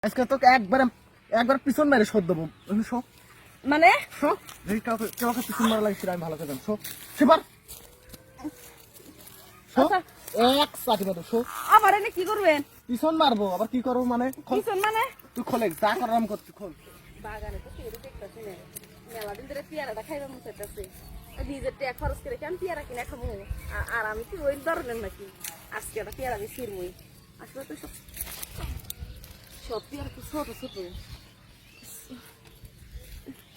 আজকে তোকে একবার পিছন মেরে শোধ দেবো। শো মানে শো কাউকে পিছন মারা লাগছে আমি ভালো করে শো সেবার শো এক সাথে মারো শো। আবার এনে কি করবেন? পিছন মারবো আবার কি করবো মানে পিছন মানে তুই খোলে যা করার আমি করছি খোল। বাগানে তো পেয়ারা দেখতেছি না, মেলা দিন ধরে পেয়ারাটা খাইবার মন চাইতেছে। নিজের টাকা খরচ করে কেন পেয়ারা কিনে খাবো? আর আমি কি ওই ধরনের নাকি আজকে একটা পেয়ারা দিয়ে ছিড়বই? আসলে তো সব পেয়ারা তো ছোট ছোট,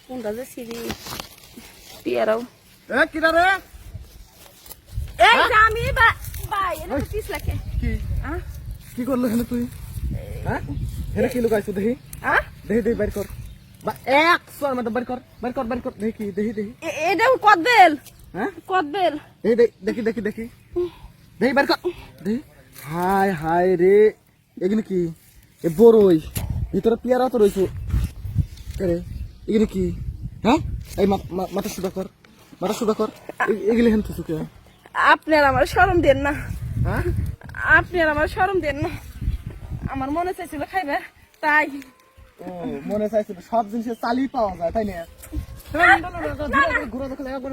কোনটা যে ছিড়ি পেয়ারাও কিনা রে এই যে আমি ভাই এটা তো 30 লাখে কি হ্যাঁ কি করলো এখানে তুই? হ্যাঁ এখানে কি লুকাইছো দেখি হ্যাঁ দেখি বের কর বা এক সর মতো বের কর দেখি এটা কদবেল হ্যাঁ কদবেল এই দেখি দেখি বের কর দেখি। হাই রে এগুলো কি? এ বড়ই ভিতরে পেয়ারা তো রয়েছে রে। এগুলো কি? হ্যাঁ এই মাথা সুদা কর এগুলো হেন তুই কে? আপনার আমার শরম দেন না, হ্যাঁ আপনি আর আমার শরম দেন না। আমার মনে চাইছিল খাইবে তাই। ও মনে চাইছিল সব জিনিসের চালি পাওয়া যায় তাই না? ঘুরে দেখলে একবার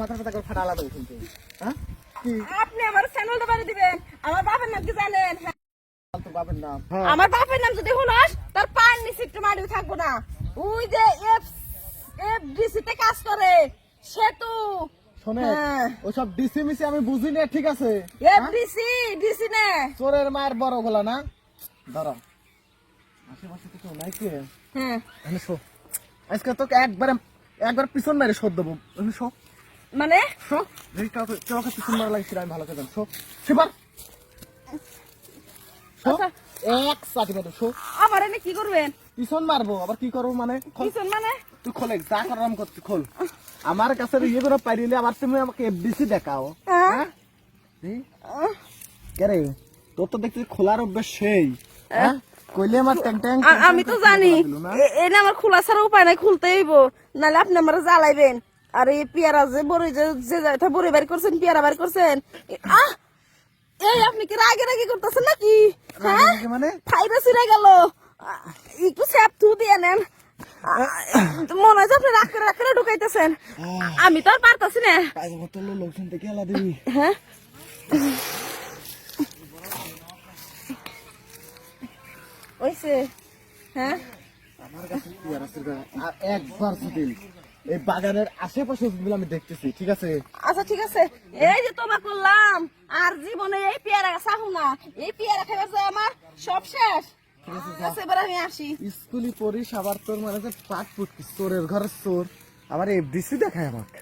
মাথা করে ফাটা আলাদা কিন্তু। হ্যাঁ কি আপনি আমার চ্যানেলটা বাড়ি দিবেন, আমার বাপের নাম কি জানেন? তো বাবের নাম আমার বাপের নাম যদি হলাস তার পায়ের নিচে একটু মাটিও থাকবো না। ওই যে এফডিসি তে কাজ করে সেতু শোনে ওসব ডিসি মিসি আমি বুঝি না ঠিক আছে। এফডিসি ডিসি নে চোরের মায়ের বড় গলা না ধরো আশেপাশে তো কেউ নাই কি? হ্যাঁ আমি শো আজকে তোকে একবার পিছন মেরে শোধ দেবো। শো মানে শো কাউকে পিছন মারা লাগছে আমি ভালো করে শো সেবার শো আচ্ছা। এক সাথে মারো শো। আবার এনে কি করবেন? পিছন মারবো আবার কি করবো মানে পিছন মানে তুই খোলে যা করার আমি করছি খোল। আমার কাছে ইয়ে করে পাইলে আবার তুমি আমাকে এফডিসি দেখাও। হ্যাঁ কে তোর তো দেখছি খোলার অভ্যাস সেই। হ্যাঁ কইলে আমার ট্যাং ট্যাং আমি তো জানি এনে আমার খোলা ছাড়া উপায় নাই, খুলতে হইব নাহলে আপনি আমার জ্বালাইবেন। আর এই পেয়ারা যে বড় যে বড় বাড়ি করছেন পেয়ারা বাড়ি করছেন এই আপনি কি রাগে করতেছেন নাকি? হ্যাঁ মানে ফাইরা ছিঁড়ে গেল, একটু স্যাপ থু দিয়ে নেন। মনে হয় আপনি রাগ করে ঢুকাইতেছেন, আমি তো আর পারতাছি না। লোকজন দেখে আলা দিবি। হ্যাঁ ওইসে হ্যাঁ আমার কাছে পেয়ারা ছিল আর একবার যদি এই বাগানের আশেপাশে যেগুলো আমি দেখতেছি ঠিক আছে। আচ্ছা ঠিক আছে, এই যে তোমা করলাম আর জীবনে এই পেয়ারা চাহু না, এই পেয়ারা খাইবার যে আমার সব শেষ। আচ্ছা এবার আমি আসি। স্কুলে পড়িস আবার তোর মানে পাট পুটকিস চোরের ঘরের চোর আবার এফডিসি দেখায় আমাকে।